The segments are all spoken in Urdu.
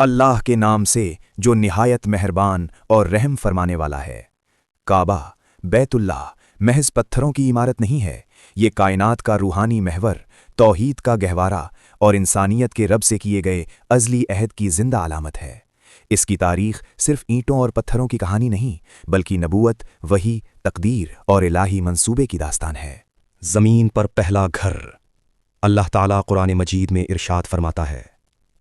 اللہ کے نام سے جو نہایت مہربان اور رحم فرمانے والا ہے۔ کعبہ، بیت اللہ، محض پتھروں کی عمارت نہیں ہے، یہ کائنات کا روحانی محور، توحید کا گہوارہ اور انسانیت کے رب سے کیے گئے ازلی عہد کی زندہ علامت ہے۔ اس کی تاریخ صرف اینٹوں اور پتھروں کی کہانی نہیں، بلکہ نبوت، وحی، تقدیر اور الہی منصوبے کی داستان ہے۔ زمین پر پہلا گھر۔ اللہ تعالیٰ قرآن مجید میں ارشاد فرماتا ہے،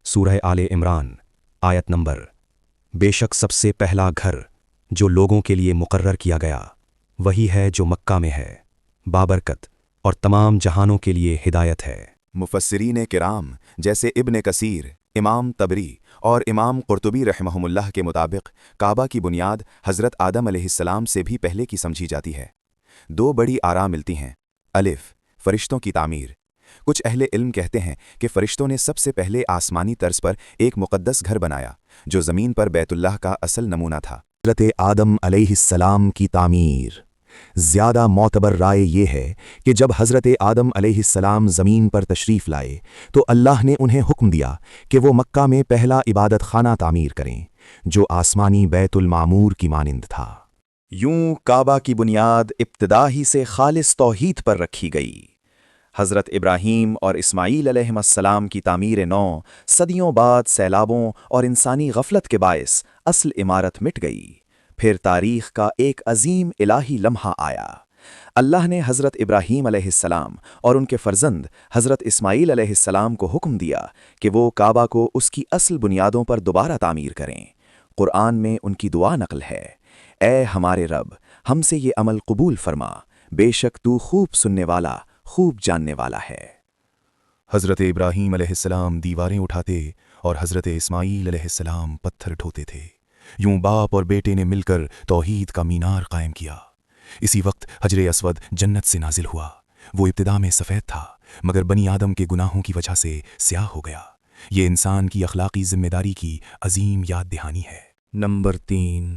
سورہ آل عمران، آیت نمبر: بے شک سب سے پہلا گھر جو لوگوں کے لیے مقرر کیا گیا وہی ہے جو مکہ میں ہے، بابرکت اور تمام جہانوں کے لیے ہدایت ہے۔ مفسرین کرام جیسے ابن کثیر، امام طبری اور امام قرطبی رحمہم اللہ کے مطابق کعبہ کی بنیاد حضرت آدم علیہ السلام سے بھی پہلے کی سمجھی جاتی ہے۔ دو بڑی آراء ملتی ہیں۔ الف، فرشتوں کی تعمیر۔ کچھ اہل علم کہتے ہیں کہ فرشتوں نے سب سے پہلے آسمانی طرز پر ایک مقدس گھر بنایا جو زمین پر بیت اللہ کا اصل نمونہ تھا۔ حضرت آدم علیہ السلام کی تعمیر۔ زیادہ معتبر رائے یہ ہے کہ جب حضرت آدم علیہ السلام زمین پر تشریف لائے تو اللہ نے انہیں حکم دیا کہ وہ مکہ میں پہلا عبادت خانہ تعمیر کریں جو آسمانی بیت المعمور کی مانند تھا۔ یوں کعبہ کی بنیاد ابتدا ہی سے خالص توحید پر رکھی گئی۔ حضرت ابراہیم اور اسماعیل علیہ السلام کی تعمیر نو صدیوں بعد سیلابوں اور انسانی غفلت کے باعث اصل عمارت مٹ گئی۔ پھر تاریخ کا ایک عظیم الہی لمحہ آیا۔ اللہ نے حضرت ابراہیم علیہ السلام اور ان کے فرزند حضرت اسماعیل علیہ السلام کو حکم دیا کہ وہ کعبہ کو اس کی اصل بنیادوں پر دوبارہ تعمیر کریں۔ قرآن میں ان کی دعا نقل ہے، اے ہمارے رب، ہم سے یہ عمل قبول فرما، بے شک تو خوب سننے والا، خوب جاننے والا ہے۔ حضرت ابراہیم علیہ السلام دیواریں اٹھاتے اور حضرت اسماعیل علیہ السلام پتھر ڈھوتے تھے۔ یوں باپ اور بیٹے نے مل کر توحید کا مینار قائم کیا۔ اسی وقت حجر اسود جنت سے نازل ہوا۔ وہ ابتدا میں سفید تھا مگر بنی آدم کے گناہوں کی وجہ سے سیاہ ہو گیا۔ یہ انسان کی اخلاقی ذمہ داری کی عظیم یاد دہانی ہے۔ نمبر 3،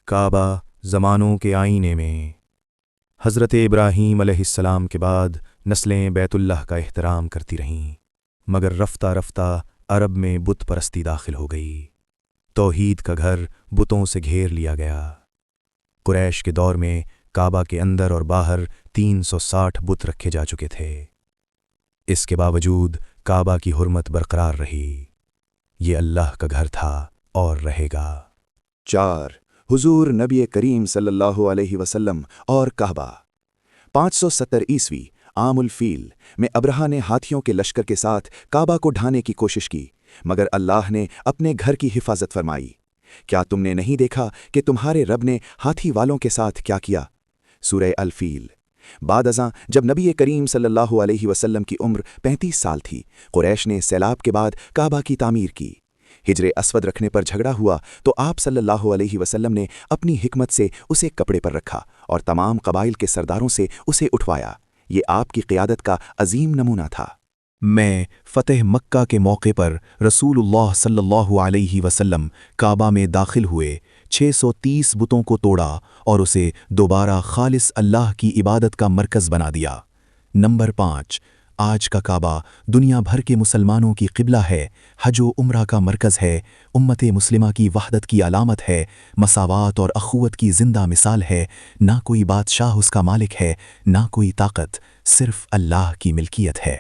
کعبہ زمانوں کے آئینے میں۔ حضرت ابراہیم علیہ السلام کے بعد نسلیں بیت اللہ کا احترام کرتی رہیں، مگر رفتہ رفتہ عرب میں بت پرستی داخل ہو گئی۔ توحید کا گھر بتوں سے گھیر لیا گیا۔ قریش کے دور میں کعبہ کے اندر اور باہر 360 بت رکھے جا چکے تھے۔ اس کے باوجود کعبہ کی حرمت برقرار رہی۔ یہ اللہ کا گھر تھا اور رہے گا۔ 4، حضور نبی کریم صلی اللہ علیہ وسلم اور کعبہ۔ 570 عیسوی عام الفیل میں ابرہہ نے ہاتھیوں کے لشکر کے ساتھ کعبہ کو ڈھانے کی کوشش کی، مگر اللہ نے اپنے گھر کی حفاظت فرمائی۔ کیا تم نے نہیں دیکھا کہ تمہارے رب نے ہاتھی والوں کے ساتھ کیا کیا؟ سورہ الفیل۔ بعد ازاں جب نبی کریم صلی اللہ علیہ وسلم کی عمر 35 سال تھی، قریش نے سیلاب کے بعد کعبہ کی تعمیر کی۔ حجر اسود رکھنے پر جھگڑا ہوا تو آپ صلی اللہ علیہ وسلم نے اپنی حکمت سے اسے کپڑے پر رکھا اور تمام قبائل کے سرداروں سے اسے اٹھوایا۔ یہ آپ کی قیادت کا عظیم نمونہ تھا۔ میں فتح مکہ کے موقع پر رسول اللہ صلی اللہ علیہ وسلم کعبہ میں داخل ہوئے، 630 بتوں کو توڑا اور اسے دوبارہ خالص اللہ کی عبادت کا مرکز بنا دیا۔ نمبر 5، آج کا کعبہ دنیا بھر کے مسلمانوں کی قبلہ ہے، حج و عمرہ کا مرکز ہے، امت مسلمہ کی وحدت کی علامت ہے، مساوات اور اخوت کی زندہ مثال ہے۔ نہ کوئی بادشاہ اس کا مالک ہے، نہ کوئی طاقت، صرف اللہ کی ملکیت ہے۔